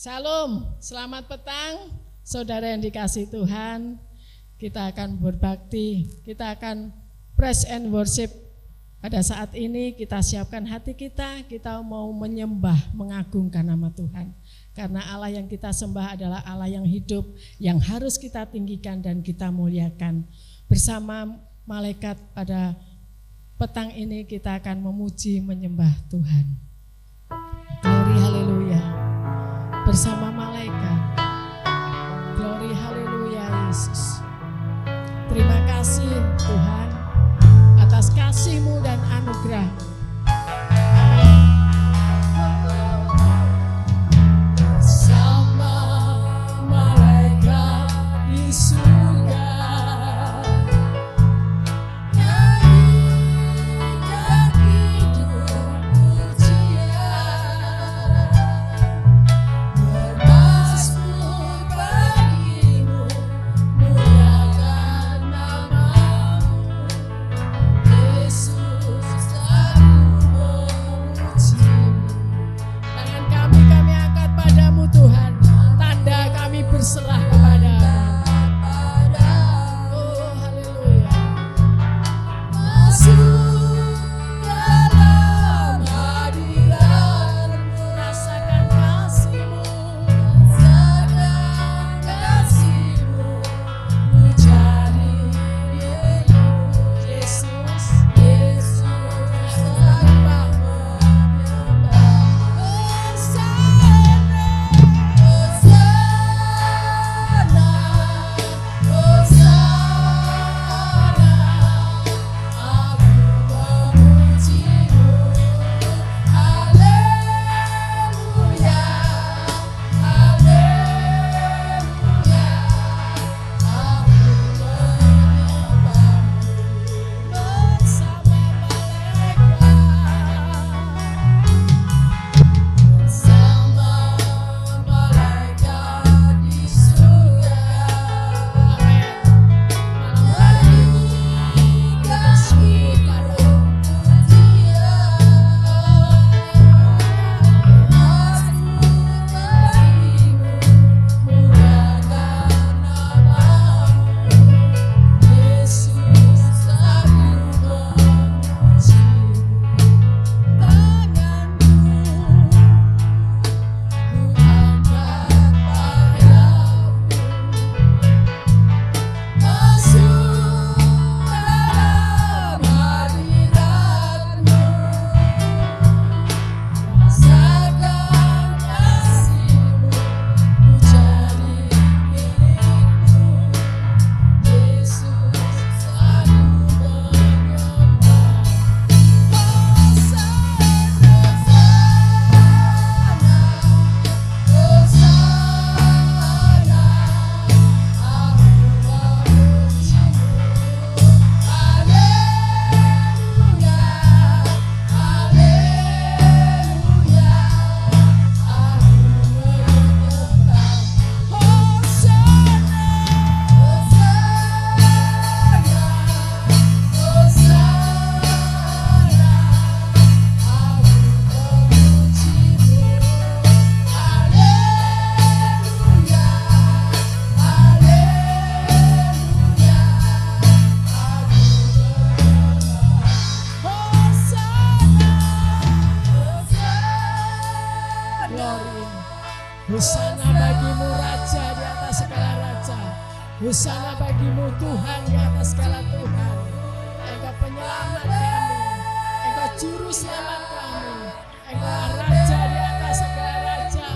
Salam, selamat petang, saudara yang dikasih Tuhan. Kita akan berbakti, kita akan praise and worship. Pada saat ini kita siapkan hati kita mau menyembah, mengagungkan nama Tuhan. Karena Allah yang kita sembah adalah Allah yang hidup, yang harus kita tinggikan dan kita muliakan. Bersama malaikat pada petang ini kita akan memuji, menyembah Tuhan. Glory haleluya. Bersama malaikat. Glory haleluya Yesus. Terima kasih Tuhan atas kasih-Mu dan anugerah. Bersama malaikat di surga. Berserah kepada oh haleluya. Masuk dalam hadirat-Mu, rasakan kasih-Mu, menjadi Yesus, menyembah. Hosana bagimu Raja di atas segala Raja. Hosana bagimu Tuhan di atas segala Tuhan. Engkau penyelamat kami, Engkau juru selamat kami, Engkau Raja di atas segala Raja.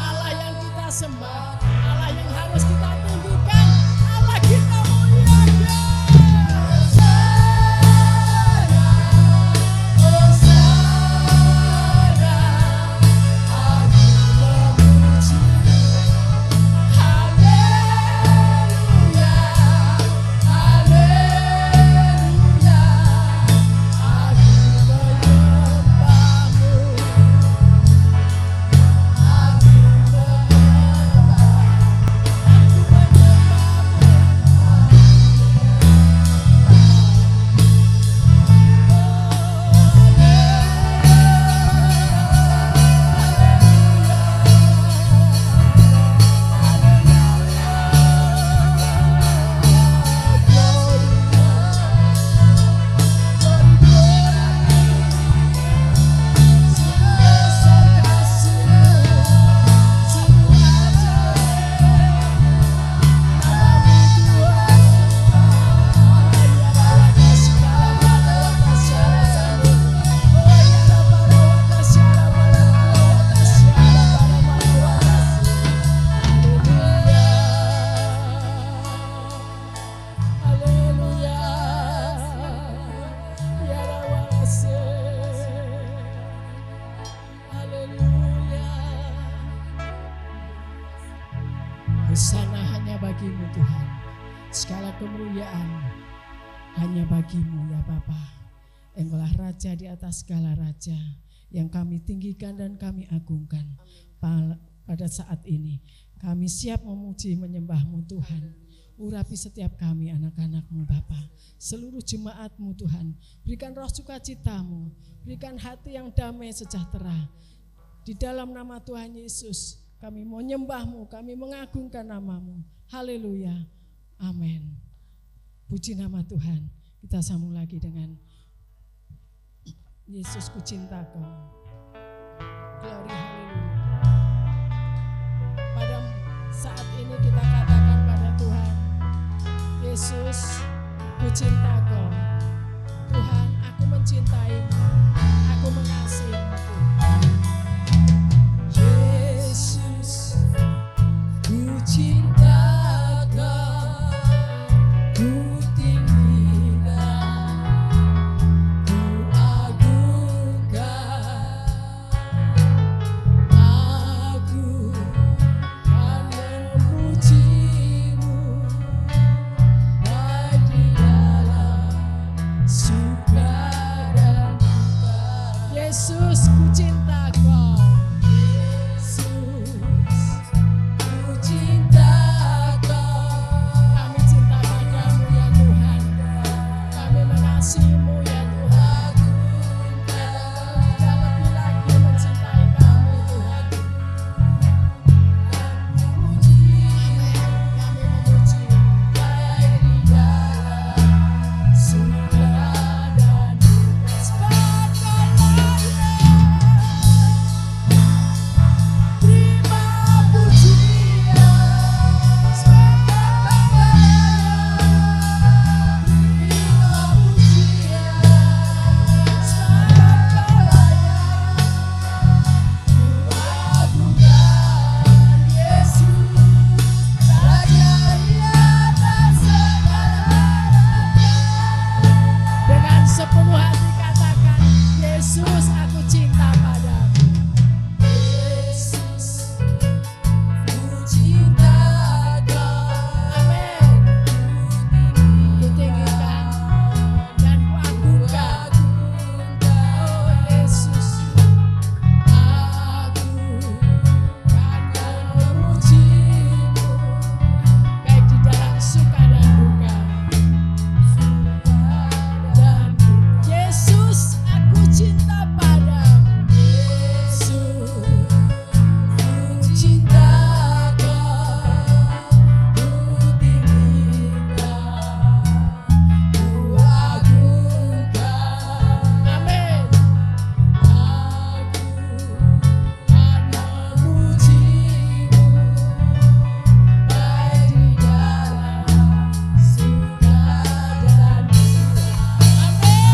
Allah yang kita sembah, Allah yang harus kita tinggikan, Allah kita muliakan. Hosana hanya bagimu Tuhan. Segala kemuliaan hanya bagimu ya Bapa. Engkaulah Raja di atas segala raja, yang kami tinggikan dan kami agungkan. Pada saat ini kami siap memuji menyembah-Mu Tuhan. Urapi setiap kami anak-anak-Mu Bapa, seluruh jemaat-Mu Tuhan. Berikan roh sukacita-Mu, berikan hati yang damai sejahtera. Di dalam nama Tuhan Yesus kami mau nyembah-Mu, kami mengagungkan nama-Mu. Haleluya, amin. Puji nama Tuhan. Kita sambung lagi dengan Yesus ku cinta Kau. Glory, haleluya. Pada saat ini kita katakan pada Tuhan, Yesus ku cinta Kau. Tuhan, aku mencintaimu, aku mengasihimu Tuhan. Yesus ku cinta Kau, ku Yesus ku cinta Kau. Yesus ku cinta Kau. Kami cinta padamu ya Tuhan. Kami mengasihimu ya Tuhan. Kita lebih lagi mencintai Kamu Tuhan. Kami memuji baik di dalam suka dan duka. Sepenuh hati katakan, Yesus aku cinta padamu. Yesus ku cinta Kau. Amin. Ku tinggikan dan ku agungkan. Oh Yesus, aku akan memujimu baik di dalam suka dan duka. Yesus, aku cinta padamu. Yesus, ku cinta Kau. Ku tinggikan, ku agungkan. Amin. Aku akan memujimu baik di dalam suka dan duka. Amin.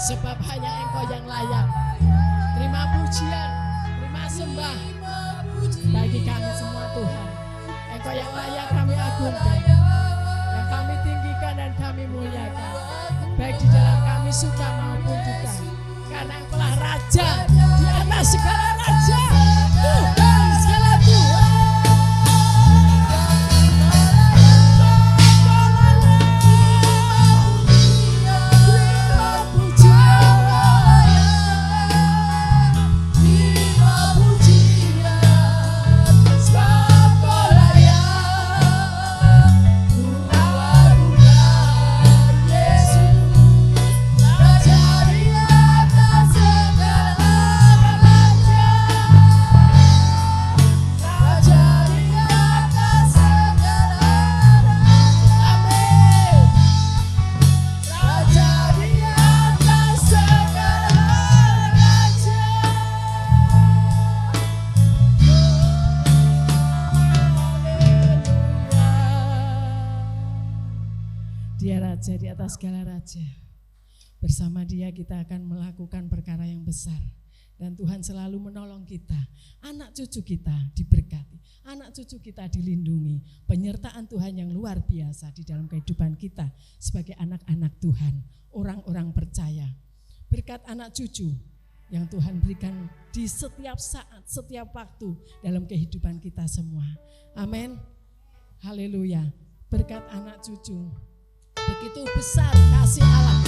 Sebab hanya Engkau yang layak. Terima pujian, terima sembah bagi kami semua Tuhan. Engkau yang layak kami agungkan, yang kami tinggikan dan kami muliakan, baik di dalam kami suka maupun duka. Karena Engkaulah Raja di atas segala raja, Tuhan segala Tuhan. Sebab Kau raja di atas segala raja. Bersama Dia kita akan melakukan perkara yang besar. Dan Tuhan selalu menolong kita. Anak cucu kita diberkati. Anak cucu kita dilindungi. Penyertaan Tuhan yang luar biasa di dalam kehidupan kita sebagai anak-anak Tuhan. Orang-orang percaya. Berkat anak cucu yang Tuhan berikan di setiap saat, setiap waktu dalam kehidupan kita semua. Amin. Haleluya. Berkat anak cucu. Begitu besar kasih Allah.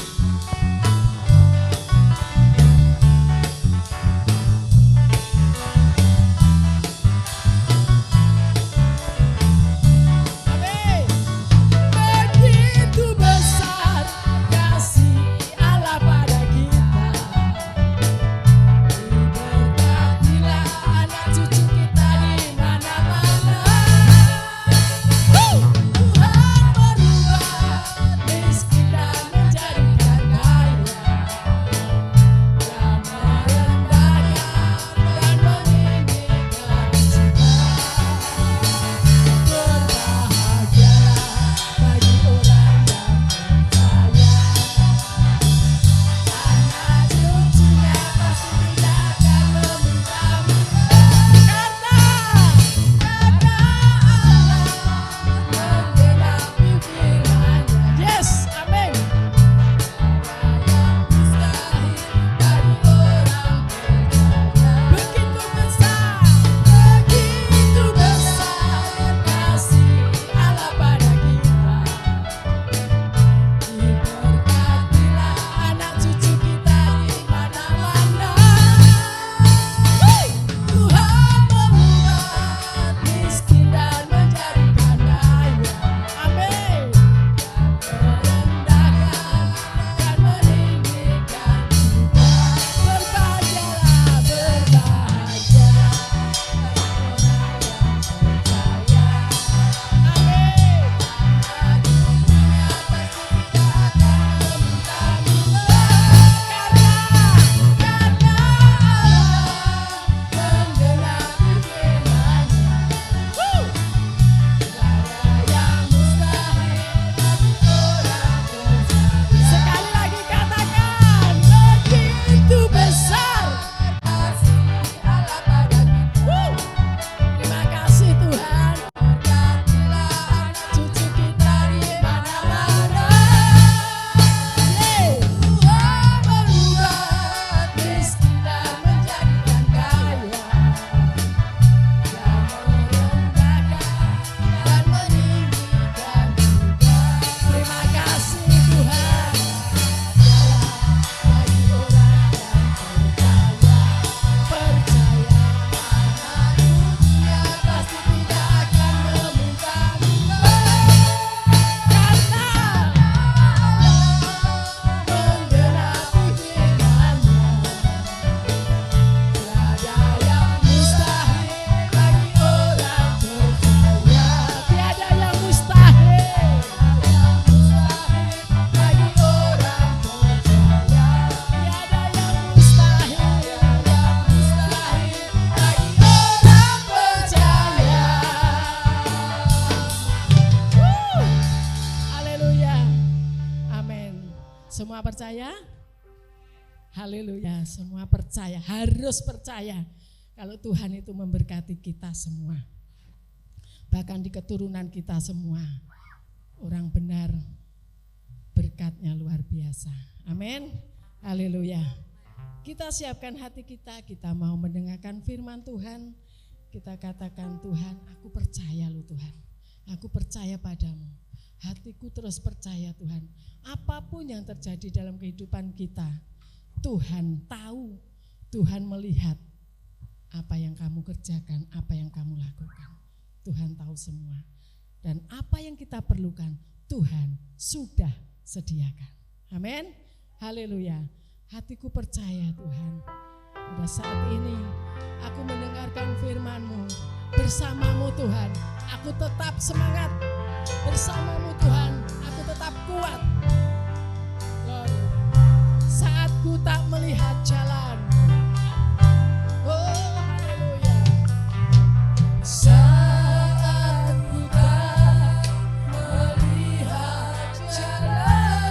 Semua percaya? Haleluya, semua percaya, harus percaya kalau Tuhan itu memberkati kita semua. Bahkan di keturunan kita semua, orang benar berkatnya luar biasa. Amin, haleluya. Kita siapkan hati kita mau mendengarkan firman Tuhan. Kita katakan, Tuhan, aku percaya lu Tuhan, aku percaya padamu. Hatiku terus percaya Tuhan, apapun yang terjadi dalam kehidupan kita, Tuhan tahu, Tuhan melihat apa yang kamu kerjakan, apa yang kamu lakukan. Tuhan tahu semua. Dan apa yang kita perlukan, Tuhan sudah sediakan. Amin, haleluya. Hatiku percaya Tuhan, pada saat ini aku mendengarkan firman-Mu. Bersamamu Tuhan, aku tetap semangat. Bersamamu Tuhan, aku tetap kuat. Lord, saat ku tak melihat jalan. Oh haleluya. Saat ku tak melihat jalan,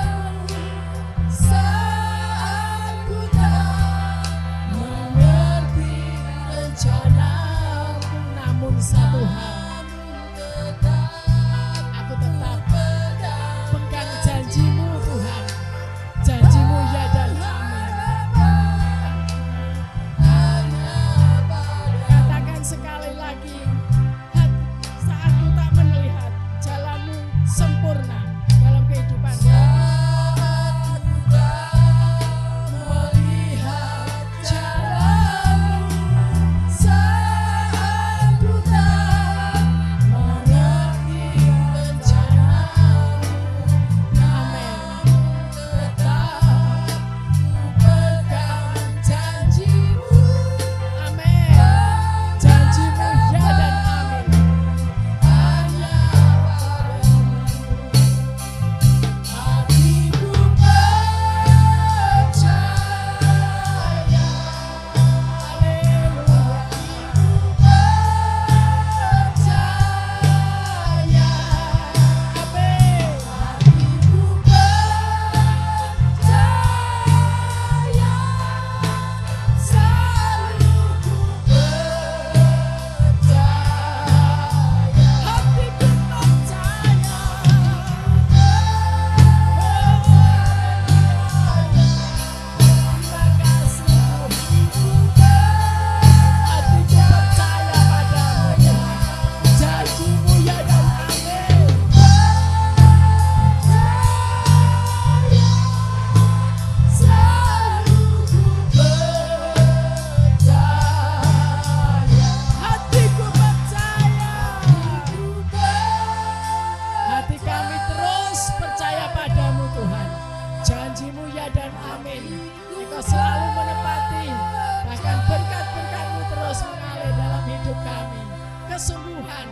Janji-Mu ya dan amin. Engkau selalu menepati, bahkan berkat-berkat-Mu terus mengalir dalam hidup kami. Kesembuhan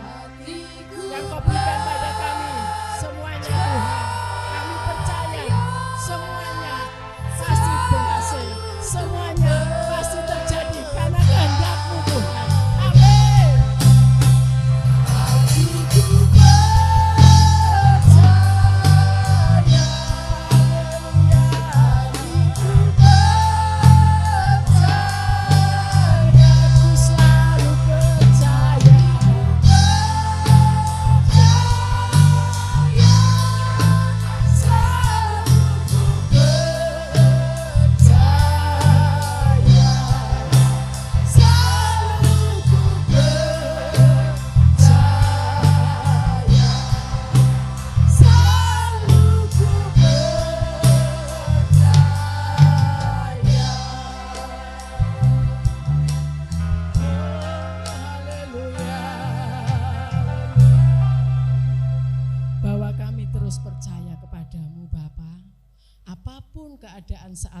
yang Kau berikan pada kami, semuanya Tuhan, kami percaya semuanya pasti berhasil, semuanya pasti terjadi karena kehendak-Mu Tuhan. Amin.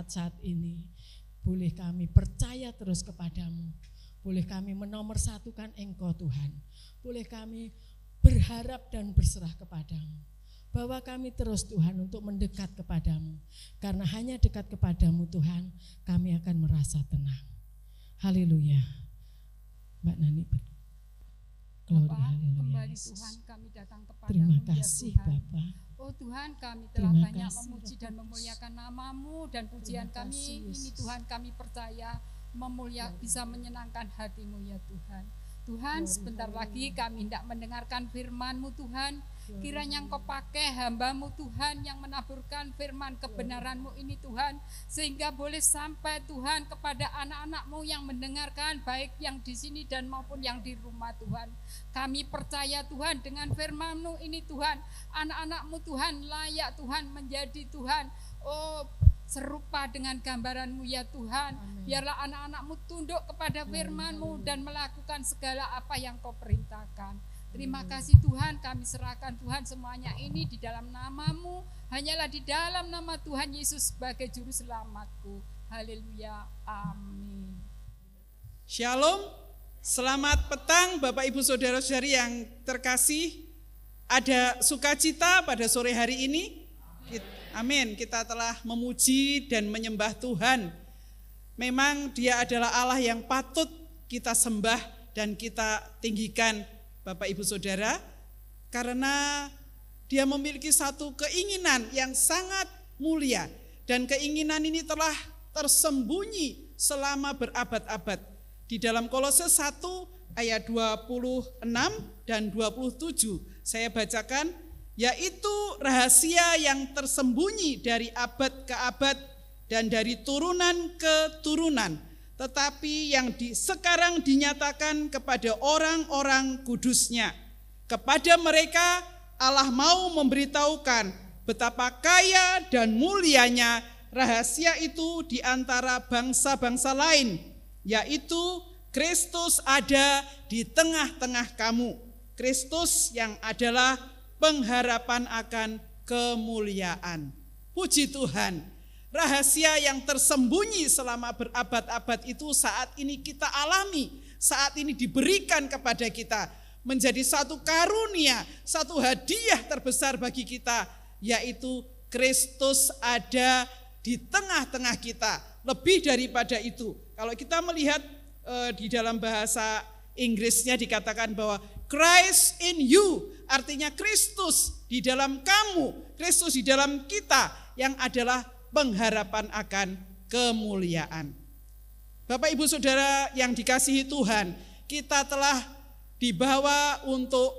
Saat ini boleh kami percaya terus kepadamu, boleh kami menomorsatukan Engkau Tuhan, boleh kami berharap dan berserah kepadamu, bawa kami terus Tuhan untuk mendekat kepadamu, karena hanya dekat kepadamu Tuhan kami akan merasa tenang. Haleluya. Mbak Nani, glory, haleluya. Kembali Tuhan kami datang kepadamu. Terima kasih ya Bapak. Oh Tuhan, kami telah banyak memuji dan memuliakan nama-Mu, dan pujian kami ini Tuhan kami percaya bisa menyenangkan hati-Mu ya Tuhan. Tuhan, sebentar lagi kami hendak mendengarkan firman-Mu Tuhan. Kiranya Engkau pakai hamba-Mu Tuhan yang menaburkan firman kebenaran-Mu ini Tuhan, sehingga boleh sampai Tuhan kepada anak-anak-Mu yang mendengarkan, baik yang di sini dan maupun yang di rumah Tuhan. Kami percaya Tuhan dengan firman-Mu ini Tuhan, anak-anak-Mu Tuhan layak Tuhan menjadi Tuhan serupa dengan gambaran-Mu ya Tuhan. Amin. Biarlah anak-anak-Mu tunduk kepada firman-Mu dan melakukan segala apa yang Kau perintahkan. Terima kasih Tuhan, kami serahkan Tuhan semuanya ini di dalam nama-Mu, hanyalah di dalam nama Tuhan Yesus sebagai juru selamatku. Haleluya, amin. Shalom, selamat petang Bapak Ibu Saudara-saudari yang terkasih. Ada sukacita pada sore hari ini. Amin, kita telah memuji dan menyembah Tuhan. Memang Dia adalah Allah yang patut kita sembah dan kita tinggikan Bapak Ibu Saudara, karena Dia memiliki satu keinginan yang sangat mulia, dan keinginan ini telah tersembunyi selama berabad-abad. Di dalam Kolose 1 ayat 26 dan 27 saya bacakan, yaitu rahasia yang tersembunyi dari abad ke abad dan dari turunan ke turunan, tetapi yang sekarang dinyatakan kepada orang-orang kudus-Nya. Kepada mereka Allah mau memberitahukan betapa kaya dan mulianya rahasia itu di antara bangsa-bangsa lain, yaitu Kristus ada di tengah-tengah kamu. Kristus yang adalah pengharapan akan kemuliaan. Puji Tuhan, rahasia yang tersembunyi selama berabad-abad itu saat ini kita alami, saat ini diberikan kepada kita, menjadi satu karunia, satu hadiah terbesar bagi kita, yaitu Kristus ada di tengah-tengah kita. Lebih daripada itu, kalau kita melihat di dalam bahasa Inggrisnya dikatakan bahwa Christ in you, artinya Kristus di dalam kamu, Kristus di dalam kita, yang adalah pengharapan akan kemuliaan. Bapak Ibu Saudara yang dikasihi Tuhan, kita telah dibawa untuk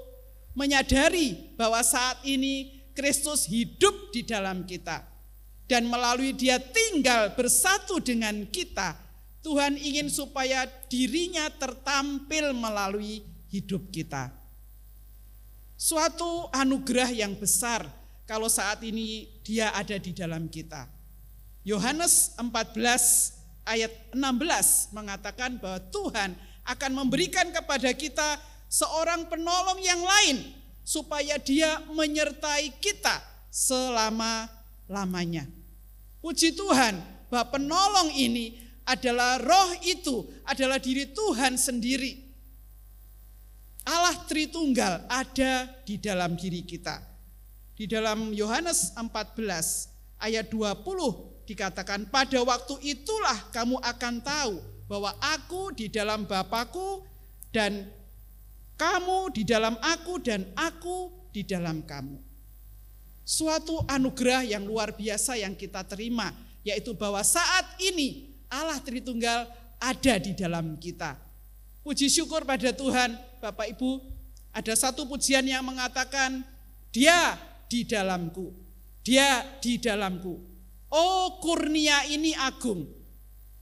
menyadari bahwa saat ini Kristus hidup di dalam kita, dan melalui Dia tinggal bersatu dengan kita. Tuhan ingin supaya dirinya tertampil melalui hidup kita. Suatu anugerah yang besar kalau saat ini Dia ada di dalam kita. Yohanes 14 ayat 16 mengatakan bahwa Tuhan akan memberikan kepada kita seorang penolong yang lain, supaya Dia menyertai kita selama-lamanya. Puji Tuhan bahwa penolong ini adalah roh itu, adalah diri Tuhan sendiri. Allah Tritunggal ada di dalam diri kita. Di dalam Yohanes 14 ayat 20 dikatakan, pada waktu itulah kamu akan tahu bahwa aku di dalam Bapa-Ku dan kamu di dalam aku dan aku di dalam kamu. Suatu anugerah yang luar biasa yang kita terima, yaitu bahwa saat ini Allah Tritunggal ada di dalam kita. Puji syukur pada Tuhan, Bapak Ibu, ada satu pujian yang mengatakan, Dia di dalamku, Dia di dalamku. Oh, kurnia ini agung,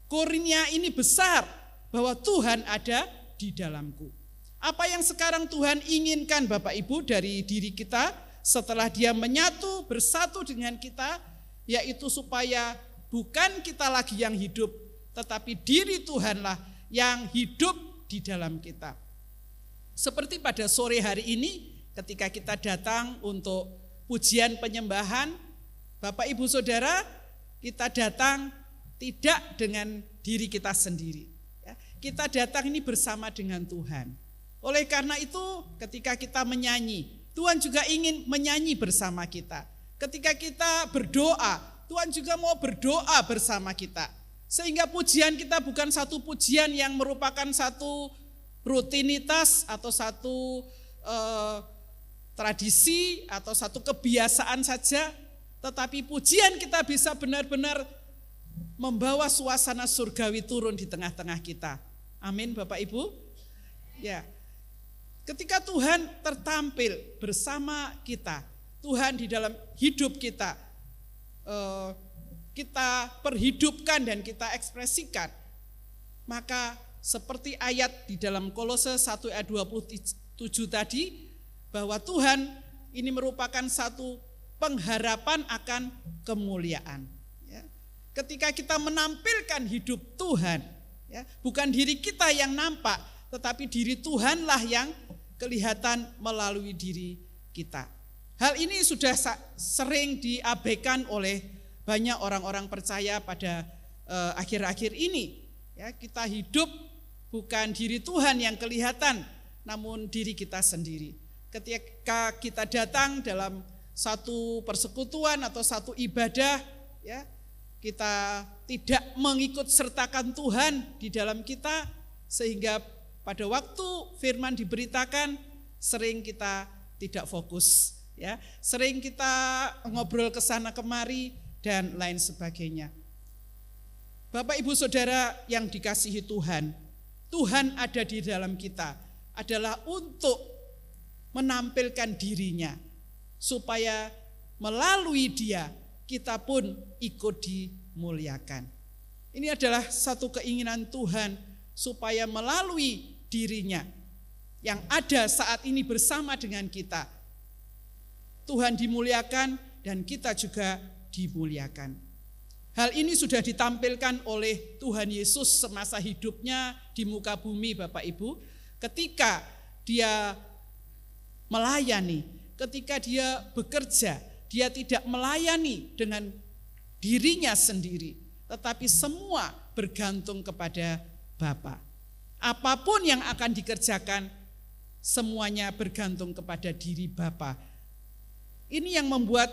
kurnia ini besar, bahwa Tuhan ada di dalamku. Apa yang sekarang Tuhan inginkan Bapak Ibu dari diri kita, setelah Dia menyatu bersatu dengan kita, yaitu supaya bukan kita lagi yang hidup, tetapi diri Tuhanlah yang hidup di dalam kita. Seperti pada sore hari ini ketika kita datang untuk pujian penyembahan, Bapak Ibu Saudara, kita datang tidak dengan diri kita sendiri. Kita datang ini bersama dengan Tuhan. Oleh karena itu ketika kita menyanyi, Tuhan juga ingin menyanyi bersama kita. Ketika kita berdoa, Tuhan juga mau berdoa bersama kita. Sehingga pujian kita bukan satu pujian yang merupakan satu rutinitas atau satu tradisi atau satu kebiasaan saja. Tetapi pujian kita bisa benar-benar membawa suasana surgawi turun di tengah-tengah kita. Amin Bapak Ibu. Ya. Ketika Tuhan tertampil bersama kita, Tuhan di dalam hidup kita, kita perhidupkan dan kita ekspresikan, maka seperti ayat di dalam Kolose 1 ayat 27 tadi, bahwa Tuhan ini merupakan satu pengharapan akan kemuliaan. Ya. Ketika kita menampilkan hidup Tuhan, ya, bukan diri kita yang nampak, tetapi diri Tuhanlah yang kelihatan melalui diri kita. Hal ini sudah sering diabaikan oleh banyak orang-orang percaya pada akhir-akhir ini. Ya, kita hidup bukan diri Tuhan yang kelihatan, namun diri kita sendiri. Ketika kita datang dalam satu persekutuan atau satu ibadah, ya, kita tidak mengikut sertakan Tuhan di dalam kita, sehingga pada waktu firman diberitakan sering kita tidak fokus, ya, sering kita ngobrol ke sana kemari dan lain sebagainya. Bapak Ibu Saudara yang dikasihi Tuhan, Tuhan ada di dalam kita adalah untuk menampilkan dirinya, supaya melalui Dia kita pun ikut dimuliakan. Ini adalah satu keinginan Tuhan, supaya melalui dirinya yang ada saat ini bersama dengan kita, Tuhan dimuliakan dan kita juga dimuliakan. Hal ini sudah ditampilkan oleh Tuhan Yesus semasa hidupnya di muka bumi Bapak Ibu, ketika Dia melayani, ketika Dia bekerja, Dia tidak melayani dengan dirinya sendiri, tetapi semua bergantung kepada Bapa. Apapun yang akan dikerjakan, semuanya bergantung kepada diri Bapa. Ini yang membuat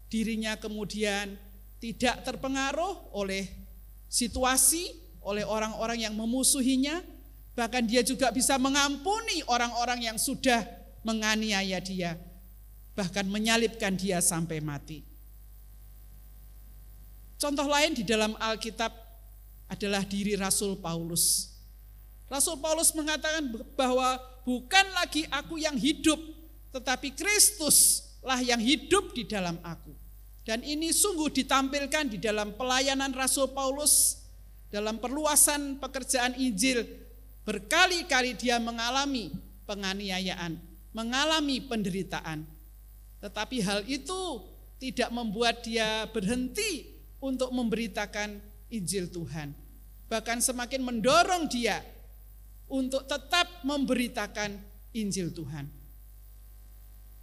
dirinya kemudian tidak terpengaruh oleh situasi, oleh orang-orang yang memusuhinya. Bahkan dia juga bisa mengampuni orang-orang yang sudah menganiaya dia, bahkan menyalibkan dia sampai mati. Contoh lain di dalam Alkitab adalah diri Rasul Paulus. Rasul Paulus mengatakan bahwa bukan lagi aku yang hidup, tetapi Kristuslah yang hidup di dalam aku. Dan ini sungguh ditampilkan di dalam pelayanan Rasul Paulus, dalam perluasan pekerjaan Injil. Berkali-kali dia mengalami penganiayaan, mengalami penderitaan. Tetapi hal itu tidak membuat dia berhenti untuk memberitakan Injil Tuhan. Bahkan semakin mendorong dia untuk tetap memberitakan Injil Tuhan.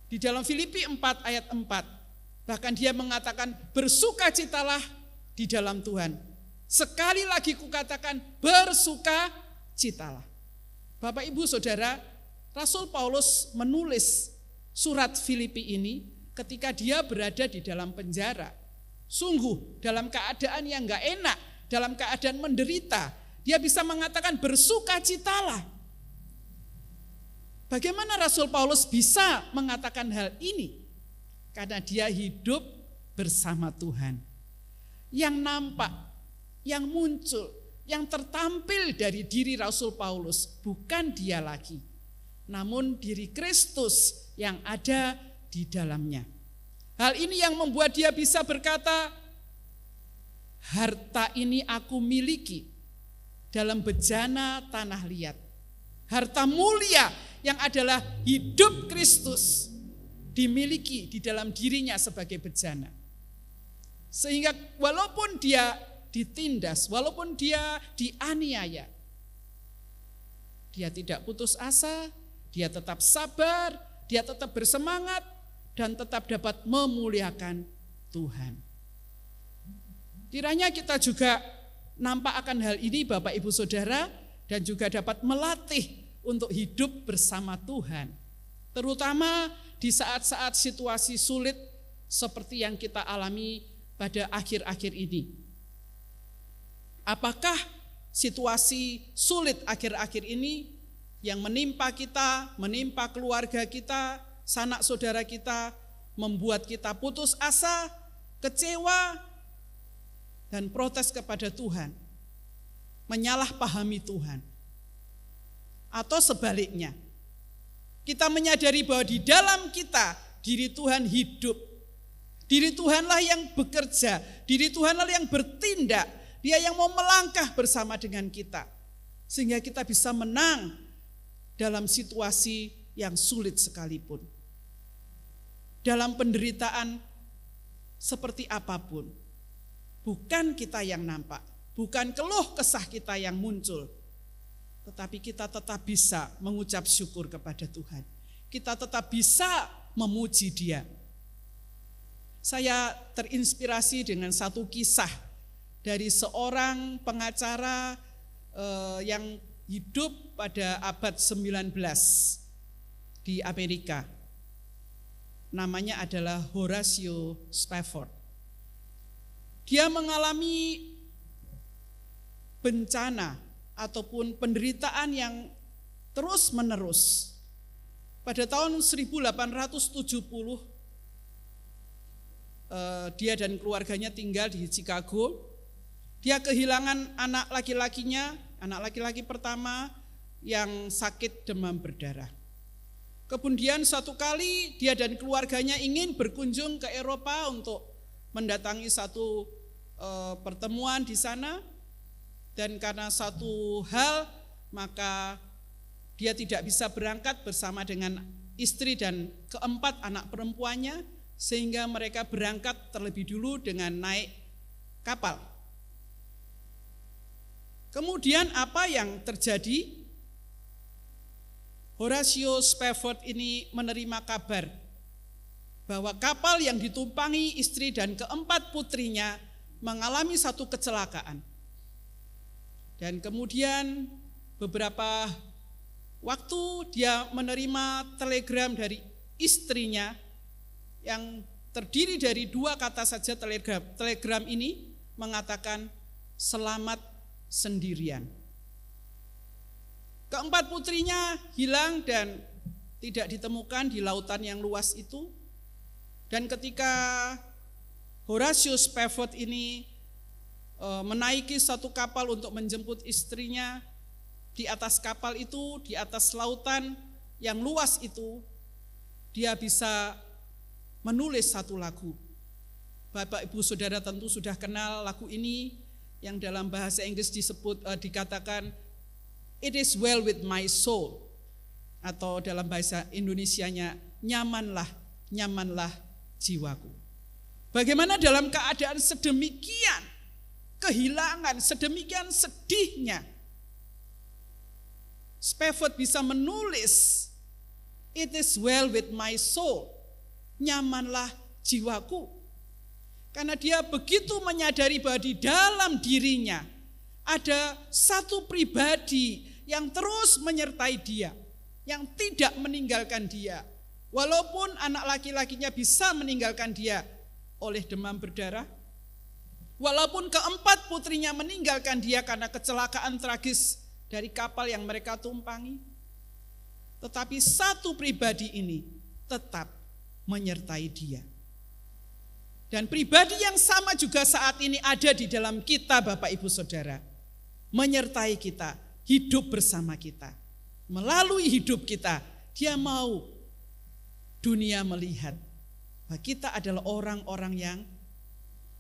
Di dalam Filipi 4 ayat 4, bahkan dia mengatakan, bersukacitalah di dalam Tuhan. Sekali lagi kukatakan, bersukacitalah. Bapak, Ibu, Saudara, Rasul Paulus menulis surat Filipi ini ketika dia berada di dalam penjara. Sungguh dalam keadaan yang gak enak, dalam keadaan menderita, dia bisa mengatakan bersukacitalah. Bagaimana Rasul Paulus bisa mengatakan hal ini? Karena dia hidup bersama Tuhan. Yang nampak, yang muncul, yang tertampil dari diri Rasul Paulus bukan dia lagi, namun diri Kristus yang ada di dalamnya. Hal ini yang membuat dia bisa berkata, harta ini aku miliki dalam bejana tanah liat. Harta mulia yang adalah hidup Kristus dimiliki di dalam dirinya sebagai bejana. Sehingga walaupun dia ditindas, walaupun dia dianiaya, dia tidak putus asa, dia tetap sabar, dia tetap bersemangat, dan tetap dapat memuliakan Tuhan. Kiranya kita juga nampak akan hal ini, Bapak, Ibu, Saudara, dan juga dapat melatih untuk hidup bersama Tuhan, terutama di saat-saat situasi sulit seperti yang kita alami pada akhir-akhir ini. Apakah situasi sulit akhir-akhir ini yang menimpa kita, menimpa keluarga kita, sanak saudara kita, membuat kita putus asa, kecewa, dan protes kepada Tuhan, menyalahpahami Tuhan? Atau sebaliknya, kita menyadari bahwa di dalam kita diri Tuhan hidup, diri Tuhanlah yang bekerja, diri Tuhanlah yang bertindak, Dia yang mau melangkah bersama dengan kita, sehingga kita bisa menang dalam situasi yang sulit sekalipun. Dalam penderitaan seperti apapun, bukan kita yang nampak, bukan keluh kesah kita yang muncul, tetapi kita tetap bisa mengucap syukur kepada Tuhan. Kita tetap bisa memuji Dia. Saya terinspirasi dengan satu kisah dari seorang pengacara yang hidup pada abad 19 di Amerika. Namanya adalah Horatio Spafford. Dia mengalami bencana ataupun penderitaan yang terus menerus. Pada tahun 1870 dia dan keluarganya tinggal di Chicago. Dia kehilangan anak laki-lakinya, anak laki-laki pertama yang sakit demam berdarah. Kemudian suatu kali dia dan keluarganya ingin berkunjung ke Eropa untuk mendatangi satu pertemuan di sana. Dan karena satu hal, maka dia tidak bisa berangkat bersama dengan istri dan keempat anak perempuannya, sehingga mereka berangkat terlebih dulu dengan naik kapal. Kemudian apa yang terjadi? Horatio Spafford ini menerima kabar bahwa kapal yang ditumpangi istri dan keempat putrinya mengalami satu kecelakaan. Dan kemudian beberapa waktu dia menerima telegram dari istrinya yang terdiri dari 2 kata saja telegram. Telegram ini mengatakan selamat sendirian. Keempat putrinya hilang dan tidak ditemukan di lautan yang luas itu. Dan ketika Horatio Spafford ini menaiki satu kapal untuk menjemput istrinya, di atas kapal itu, di atas lautan yang luas itu, dia bisa menulis satu lagu. Bapak, Ibu, Saudara tentu sudah kenal lagu ini yang dalam bahasa Inggris dikatakan It is well with my soul, atau dalam bahasa Indonesianya nyamanlah, nyamanlah jiwaku. Bagaimana dalam keadaan sedemikian kehilangan, sedemikian sedihnya, Spafford bisa menulis It is well with my soul, nyamanlah jiwaku. Karena dia begitu menyadari bahwa di dalam dirinya ada satu pribadi yang terus menyertai dia, yang tidak meninggalkan dia. Walaupun anak laki-lakinya bisa meninggalkan dia oleh demam berdarah, walaupun keempat putrinya meninggalkan dia karena kecelakaan tragis dari kapal yang mereka tumpangi, tetapi satu pribadi ini tetap menyertai dia. Dan pribadi yang sama juga saat ini ada di dalam kita, Bapak Ibu Saudara. Menyertai kita, hidup bersama kita. Melalui hidup kita, dia mau dunia melihat bahwa kita adalah orang-orang yang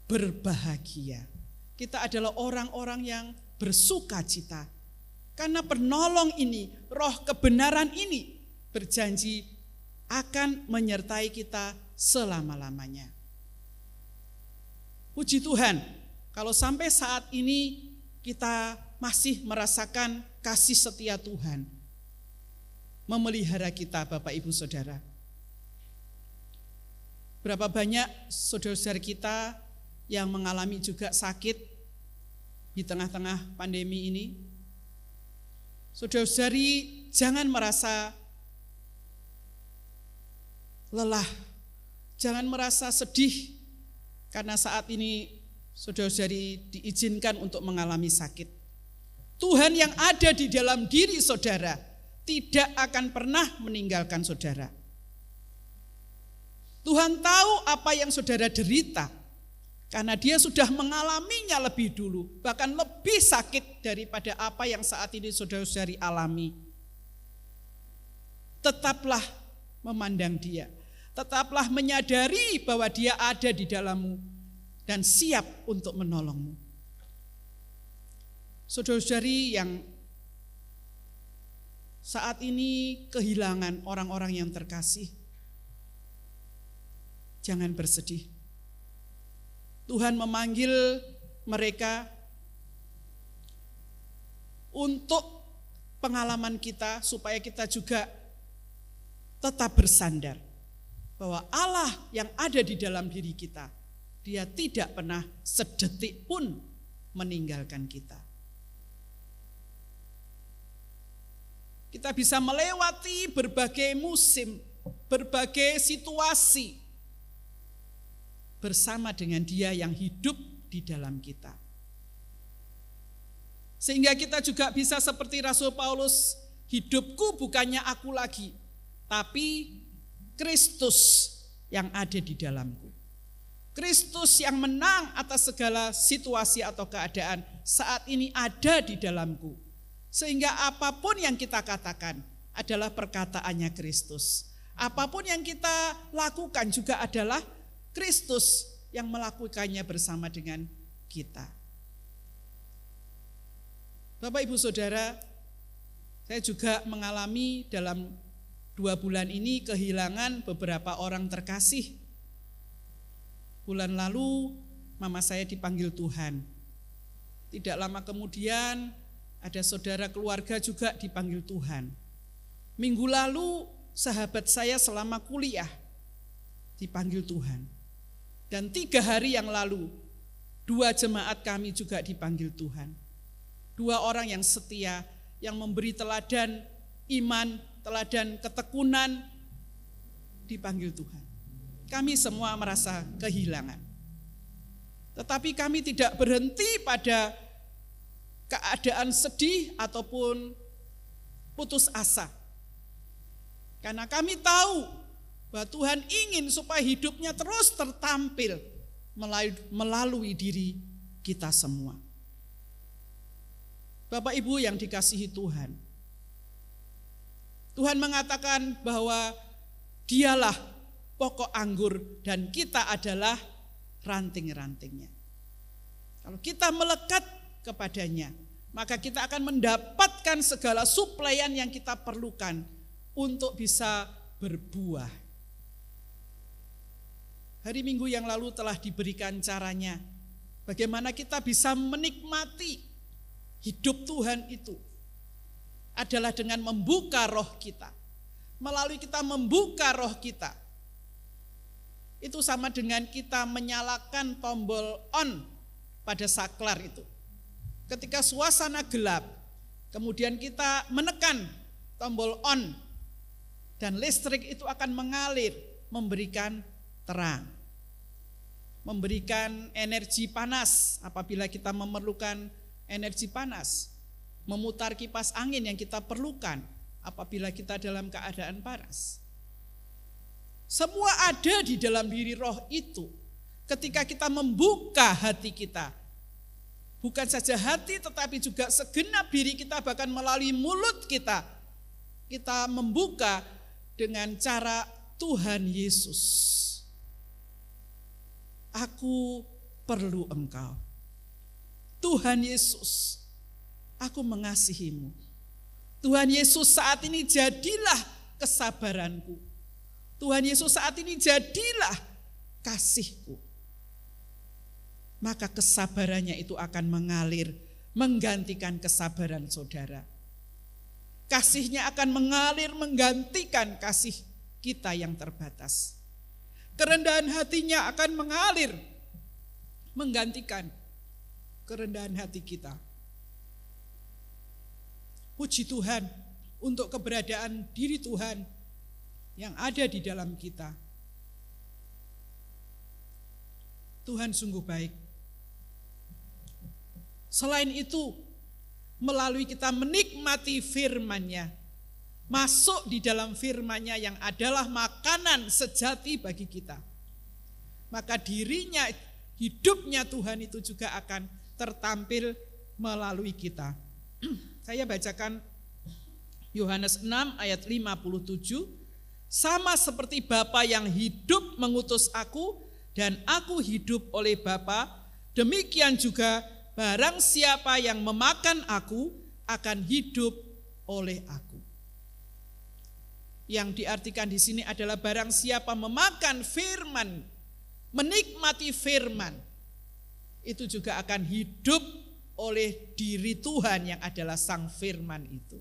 berbahagia. Kita adalah orang-orang yang bersuka cita. Karena penolong ini, roh kebenaran ini berjanji akan menyertai kita selama-lamanya. Puji Tuhan, kalau sampai saat ini kita masih merasakan kasih setia Tuhan memelihara kita, Bapak Ibu Saudara. Berapa banyak saudara-saudara kita yang mengalami juga sakit di tengah-tengah pandemi ini. Saudara-saudari, jangan merasa lelah, jangan merasa sedih, karena saat ini saudara-saudari diizinkan untuk mengalami sakit. Tuhan yang ada di dalam diri saudara tidak akan pernah meninggalkan saudara. Tuhan tahu apa yang saudara derita, karena dia sudah mengalaminya lebih dulu, bahkan lebih sakit daripada apa yang saat ini saudara-saudari alami. Tetaplah memandang dia. Tetaplah menyadari bahwa dia ada di dalammu dan siap untuk menolongmu. Saudara-saudari yang saat ini kehilangan orang-orang yang terkasih, jangan bersedih. Tuhan memanggil mereka untuk pengalaman kita supaya kita juga tetap bersandar bahwa Allah yang ada di dalam diri kita, dia tidak pernah sedetik pun meninggalkan kita. Kita bisa melewati berbagai musim, berbagai situasi bersama dengan dia yang hidup di dalam kita. Sehingga kita juga bisa seperti Rasul Paulus, hidupku bukannya aku lagi, tapi Kristus yang ada di dalamku. Kristus yang menang atas segala situasi atau keadaan saat ini ada di dalamku. Sehingga apapun yang kita katakan adalah perkataannya Kristus. Apapun yang kita lakukan juga adalah Kristus yang melakukannya bersama dengan kita. Bapak Ibu Saudara, saya juga mengalami dalam 2 bulan ini kehilangan beberapa orang terkasih. Bulan lalu mama saya dipanggil Tuhan. Tidak lama kemudian ada saudara keluarga juga dipanggil Tuhan. Minggu lalu sahabat saya selama kuliah dipanggil Tuhan. Dan 3 hari yang lalu 2 jemaat kami juga dipanggil Tuhan. 2 orang yang setia, yang memberi teladan iman, teladan ketekunan, dipanggil Tuhan. Kami semua merasa kehilangan. Tetapi kami tidak berhenti pada keadaan sedih ataupun putus asa. Karena kami tahu bahwa Tuhan ingin supaya hidupnya terus tertampil melalui diri kita semua. Bapak Ibu yang dikasihi Tuhan, Tuhan mengatakan bahwa dialah pokok anggur dan kita adalah ranting-rantingnya. Kalau kita melekat kepadanya, maka kita akan mendapatkan segala suplaian yang kita perlukan untuk bisa berbuah. Hari Minggu yang lalu telah diberikan caranya, bagaimana kita bisa menikmati hidup Tuhan itu adalah dengan membuka roh kita. Melalui kita membuka roh kita, itu sama dengan kita menyalakan tombol on pada saklar itu. Ketika suasana gelap, kemudian kita menekan tombol on, dan listrik itu akan mengalir, memberikan terang, memberikan energi panas apabila kita memerlukan energi panas, memutar kipas angin yang kita perlukan apabila kita dalam keadaan panas. Semua ada di dalam diri roh itu. Ketika kita membuka hati kita, bukan saja hati tetapi juga segenap diri kita, bahkan melalui mulut kita, kita membuka dengan cara Tuhan Yesus. Aku perlu Engkau. Tuhan Yesus, aku mengasihimu. Tuhan Yesus, saat ini jadilah kesabaranku. Tuhan Yesus, saat ini jadilah kasihku. Maka kesabarannya itu akan mengalir, menggantikan kesabaran saudara. Kasihnya akan mengalir, menggantikan kasih kita yang terbatas. Kerendahan hatinya akan mengalir, menggantikan kerendahan hati kita. Puji Tuhan untuk keberadaan diri Tuhan yang ada di dalam kita. Tuhan sungguh baik. Selain itu, melalui kita menikmati firman-Nya, masuk di dalam firman-Nya yang adalah makanan sejati bagi kita, maka dirinya, hidupnya Tuhan itu juga akan tertampil melalui kita. Saya bacakan Yohanes 6 ayat 57. Sama seperti Bapa yang hidup mengutus aku dan aku hidup oleh Bapa, demikian juga barang siapa yang memakan aku akan hidup oleh aku. Yang diartikan di sini adalah barang siapa memakan firman, menikmati firman, itu juga akan hidup oleh diri Tuhan yang adalah sang firman itu.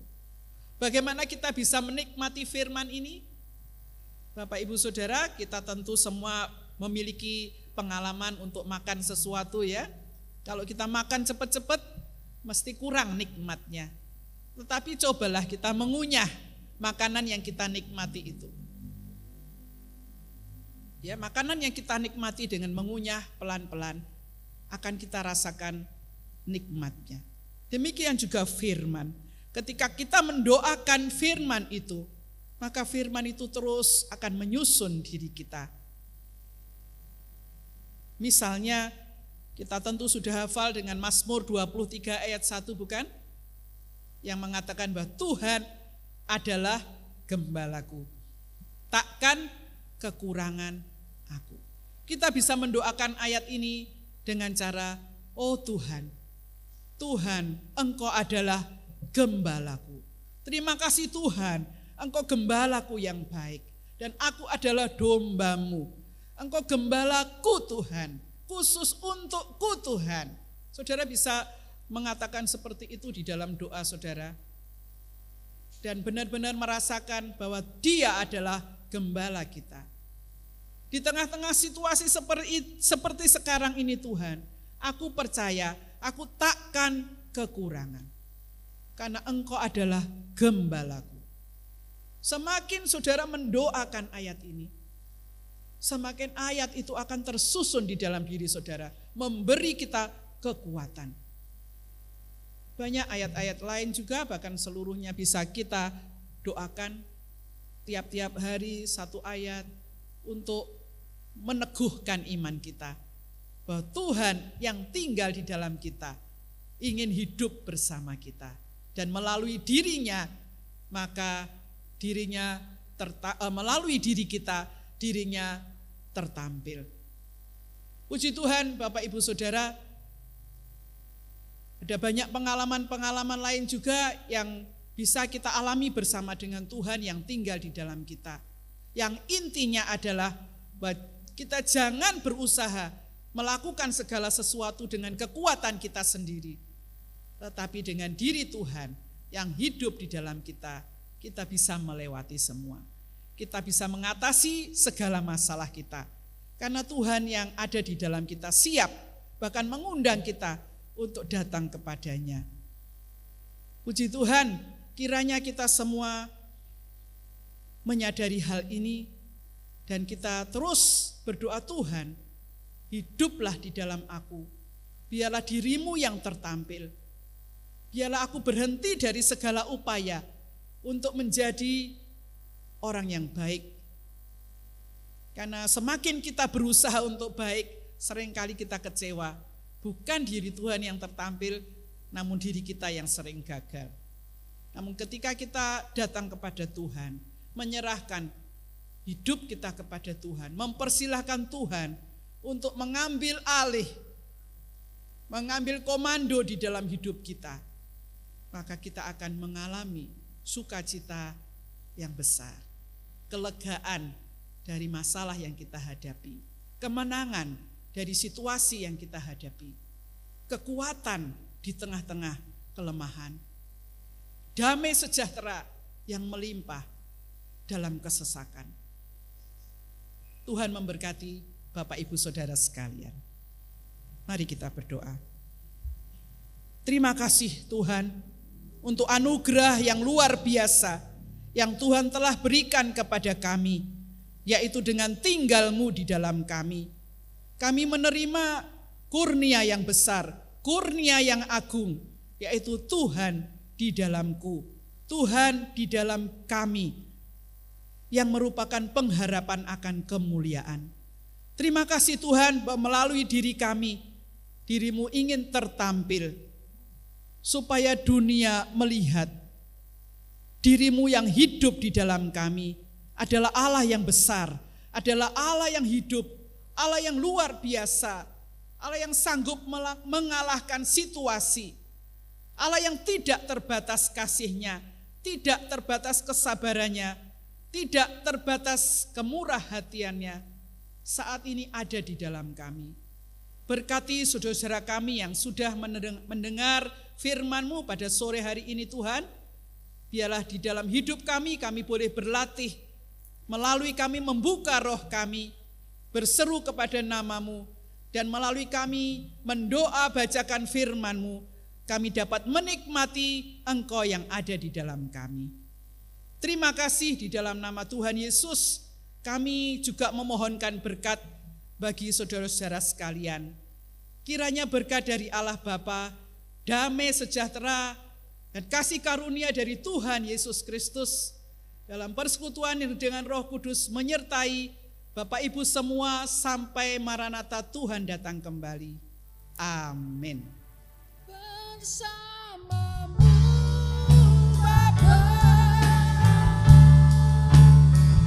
Bagaimana kita bisa menikmati firman ini? Bapak Ibu Saudara, kita tentu semua memiliki pengalaman untuk makan sesuatu ya. Kalau kita makan cepat-cepat mesti kurang nikmatnya. Tetapi cobalah kita mengunyah makanan yang kita nikmati itu. Ya, makanan yang kita nikmati dengan mengunyah pelan-pelan akan kita rasakan nikmatnya. Demikian juga firman. Ketika kita mendoakan firman itu, maka firman itu terus akan menyusun diri kita. Misalnya kita tentu sudah hafal dengan Mazmur 23 ayat 1 bukan? Yang mengatakan bahwa Tuhan adalah gembalaku, takkan kekurangan aku. Kita bisa mendoakan ayat ini dengan cara, oh Tuhan, Tuhan Engkau adalah gembalaku. Terima kasih Tuhan, Engkau gembalaku yang baik, dan aku adalah dombamu. Engkau gembalaku Tuhan, khusus untukku Tuhan. Saudara bisa mengatakan seperti itu di dalam doa saudara, dan benar-benar merasakan bahwa Dia adalah gembala kita. Di tengah-tengah situasi seperti sekarang ini Tuhan, aku percaya aku takkan kekurangan, karena Engkau adalah gembalaku. Semakin saudara mendoakan ayat ini, semakin ayat itu akan tersusun di dalam diri saudara, memberi kita kekuatan. Banyak ayat-ayat lain juga, bahkan seluruhnya bisa kita doakan tiap-tiap hari satu ayat untuk meneguhkan iman kita, bahwa Tuhan yang tinggal di dalam kita ingin hidup bersama kita, dan melalui dirinya, maka dirinya melalui diri kita, dirinya tertampil. Puji Tuhan Bapak Ibu Saudara, ada banyak pengalaman-pengalaman lain juga yang bisa kita alami bersama dengan Tuhan yang tinggal di dalam kita. Yang intinya adalah bahwa kita jangan berusaha melakukan segala sesuatu dengan kekuatan kita sendiri, tetapi dengan diri Tuhan yang hidup di dalam kita, kita bisa melewati semua. Kita bisa mengatasi segala masalah kita, Karena Tuhan yang ada di dalam kita siap, bahkan mengundang kita untuk datang kepadanya. Puji Tuhan, kiranya kita semua menyadari hal ini dan kita terus berdoa, Tuhan, hiduplah di dalam aku. Biarlah dirimu yang tertampil. Biarlah aku berhenti dari segala upaya untuk menjadi orang yang baik. Karena semakin kita berusaha untuk baik, seringkali kita kecewa. Bukan diri Tuhan yang tertampil, namun diri kita yang sering gagal. Namun ketika kita datang kepada Tuhan, menyerahkan hidup kita kepada Tuhan, mempersilahkan Tuhan untuk mengambil alih, mengambil komando di dalam hidup kita, maka kita akan mengalami sukacita yang besar, kelegaan dari masalah yang kita hadapi, kemenangan dari situasi yang kita hadapi, kekuatan di tengah-tengah kelemahan, damai sejahtera yang melimpah dalam kesesakan. Tuhan memberkati Bapak Ibu Saudara sekalian. Mari kita berdoa. Terima kasih Tuhan untuk anugerah yang luar biasa yang Tuhan telah berikan kepada kami, yaitu dengan tinggal-Mu di dalam kami. Kami menerima kurnia yang besar, kurnia yang agung, yaitu Tuhan di dalamku, Tuhan di dalam kami, yang merupakan pengharapan akan kemuliaan. Terima kasih Tuhan bahwa melalui diri kami, diri-Mu ingin tertampil, supaya dunia melihat diri-Mu yang hidup di dalam kami adalah Allah yang besar, adalah Allah yang hidup, Allah yang luar biasa, Allah yang sanggup mengalahkan situasi, Allah yang tidak terbatas kasih-Nya, tidak terbatas kesabarannya, tidak terbatas kemurah hatiannya, saat ini ada di dalam kami. Berkati saudara-saudara kami yang sudah mendengar firman-Mu pada sore hari ini Tuhan. Biarlah di dalam hidup kami boleh berlatih, melalui kami membuka roh kami, berseru kepada nama-Mu, dan melalui kami mendoa bacakan firman-Mu, kami dapat menikmati Engkau yang ada di dalam kami. Terima kasih di dalam nama Tuhan Yesus, kami juga memohonkan berkat bagi saudara-saudara sekalian. Kiranya berkat dari Allah Bapa, damai sejahtera, dan kasih karunia dari Tuhan Yesus Kristus dalam persekutuan dengan Roh Kudus menyertai Bapak Ibu semua sampai Maranatha Tuhan datang kembali. Amin. Bersamamu Bapa,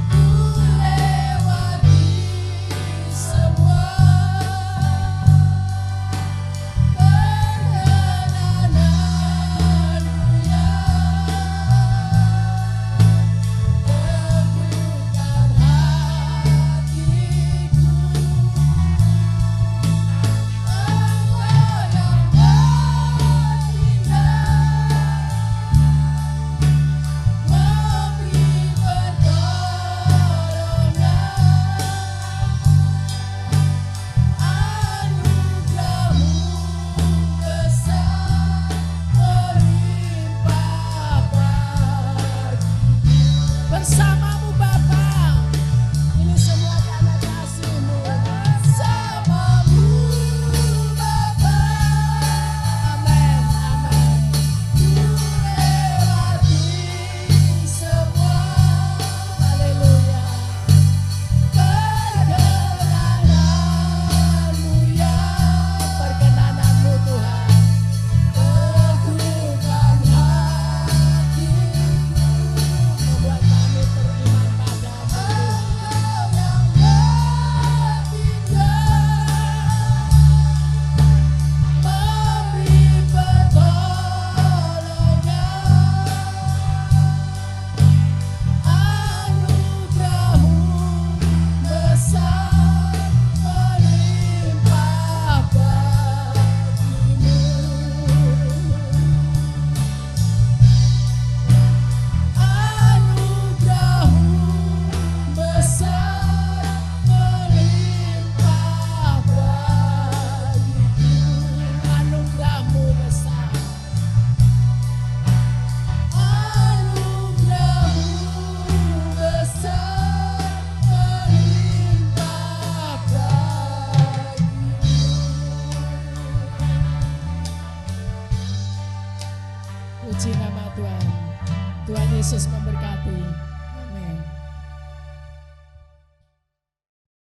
ku lewati semua perjalananku yang teguhkan hatiku. Engkau yang Puji nama Tuhan. Tuhan Yesus memberkati.